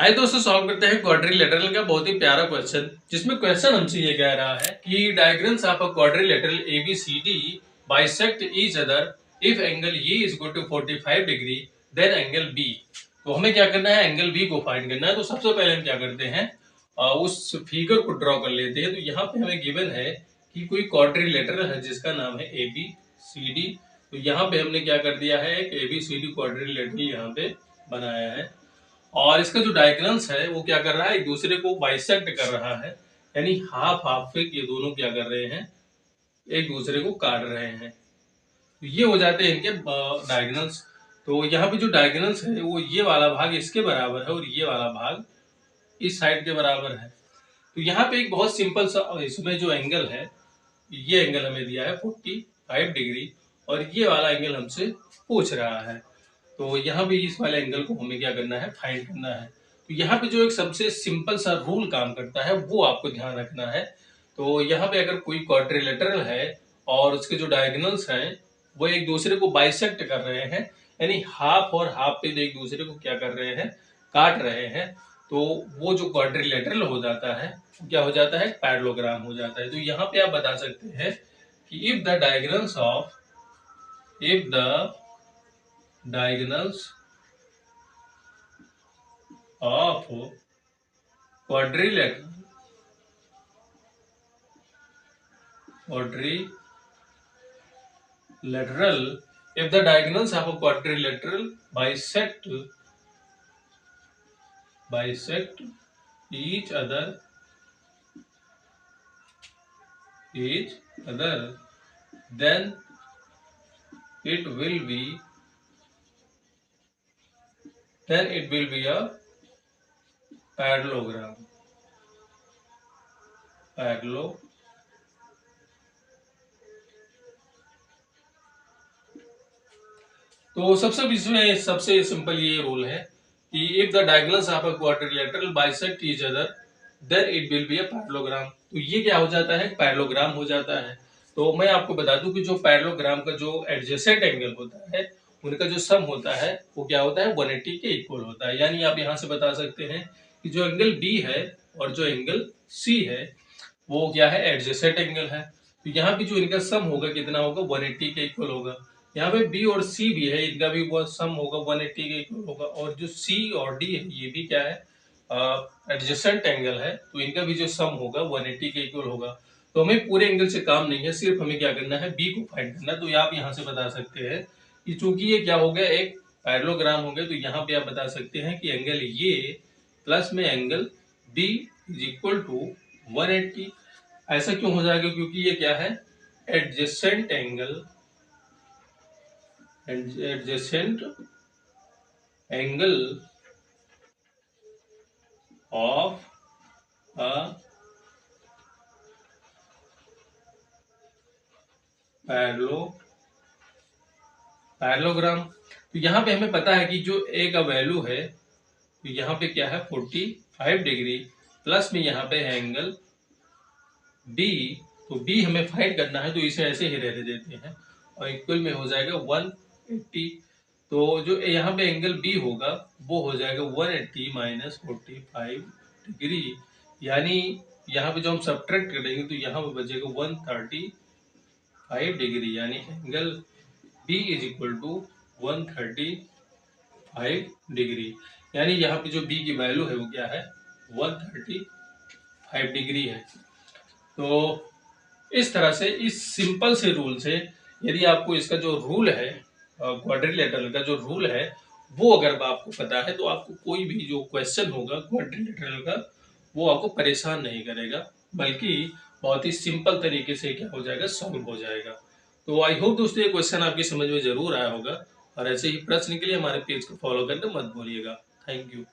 आइए दोस्तों सॉल्व करते हैं क्वाड्रिलेटरल का बहुत ही प्यारा क्वेश्चन, जिसमें क्वेश्चन हमसे ये कह रहा है कि diagrams of a quadrilateral ABCD bisect each other if angle A is equal to 45 degree then angle B. तो हमें क्या करना है, एंगल बी को फाइंड करना है। तो सबसे पहले हम क्या करते हैं, उस फिगर को ड्रॉ कर लेते हैं। तो यहाँ पे हमें गिवन है कि कोई क्वाड्रिलेटरल है जिसका नाम है ABCD। तो यहाँ पे हमने क्या कर दिया है, एक ABCD क्वाड्रिलेटरल यहाँ पे बनाया है और इसका जो डायग्राम्स है वो क्या कर रहा है, एक दूसरे को बाइसेक्ट कर रहा है, यानी हाफ हाफ पे ये दोनों क्या कर रहे हैं, एक दूसरे को काट रहे हैं। तो ये हो जाते हैं इनके डायग्राम्स। तो यहाँ पे जो डायग्राम्स है वो ये वाला भाग इसके बराबर है और ये वाला भाग इस साइड के बराबर है। तो यहाँ पे एक बहुत सिंपल सा इसमें जो एंगल है, ये एंगल हमें दिया है 45 डिग्री और ये वाला एंगल हमसे पूछ रहा है। तो यहाँ पे इस वाले एंगल को हमें क्या करना है, फाइंड करना है। तो यहाँ पे जो एक सबसे सिंपल सा रूल काम करता है वो आपको ध्यान रखना है। तो यहाँ पे अगर कोई क्वाड्रिलेटरल है और उसके जो डायगोनल्स हैं वो एक दूसरे को बाइसेक्ट कर रहे हैं, यानी हाफ और हाफ पे एक दूसरे को क्या कर रहे हैं, काट रहे हैं, तो वो जो क्वाड्रिलेटरल हो जाता है वो क्या हो जाता है, पैरेललोग्राम हो जाता है। तो यहाँ पे आप बता सकते हैं कि if the diagonals of quadrilateral if the diagonals of a quadrilateral bisect each other then it will be a parallelogram. तो सबसे सिंपल ये रूल है कि if the diagonals of a quadrilateral bisect each other than it will be a parallelogram. तो ये क्या हो जाता है, पैरेललोग्राम हो जाता है। तो मैं आपको बता दूं कि जो पैरेललोग्राम का जो एडजेसेंट एंगल होता है उनका जो सम होता है वो क्या होता है, 180 के इक्वल होता है। यानी आप यहाँ से बता सकते हैं कि जो एंगल बी है और जो एंगल सी है वो क्या है, एडजेसेंट एंगल है। तो यहाँ पे जो इनका सम होगा कितना होगा, 180 के इक्वल होगा। यहाँ पे बी और सी भी है, इनका भी वो सम होगा 180 के इक्वल होगा। और जो सी और डी है ये भी क्या है, एडजेसेंट एंगल है, तो इनका भी जो सम होगा 180 के इक्वल होगा। तो हमें पूरे एंगल से काम नहीं है, सिर्फ हमें क्या करना है, बी को फाइंड करना है। तो आप यहाँ से बता सकते हैं कि चूंकि ये क्या हो गया, एक पैरेललोग्राम हो गया, तो यहाँ पे आप बता सकते हैं कि एंगल ये प्लस में angle B is equal to 180। ऐसा क्यों हो जाएगा, क्योंकि ये क्या है, adjacent angle of a parallelogram. तो यहाँ पे हमें पता है कि जो ए का वैल्यू है तो यहाँ पे क्या है 45 डिग्री, प्लस में यहाँ पे है एंगल बी। तो बी हमें फाइंड करना है, तो इसे ऐसे ही रहने देते हैं और इक्वल में हो जाएगा 180। तो जो यहाँ पे एंगल बी होगा वो हो जाएगा 180 माइनस 45 डिग्री, यानी यहाँ पे जो हम सब्ट्रैक्ट करेंगे तो यहाँ पे बचेगा 135 डिग्री, यानी angle B is equal to 135 degree. यानी यहाँ पे जो बी की वैल्यू है वो क्या है, 135 डिग्री है। तो इस तरह से, इस सिंपल से रूल से, यदि आपको इसका जो रूल है क्वाड्रिलेटरल का जो रूल है वो अगर आपको पता है तो आपको कोई भी जो क्वेश्चन होगा क्वाड्रिलेटरल का वो आपको परेशान नहीं करेगा, बल्कि बहुत ही सिंपल तरीके से क्या हो जाएगा, सॉल्व हो जाएगा। तो आई होप दोस्तों ये क्वेश्चन आपकी समझ में जरूर आया होगा और ऐसे ही प्रश्न के लिए हमारे पेज को फॉलो करना मत भूलिएगा। Thank you.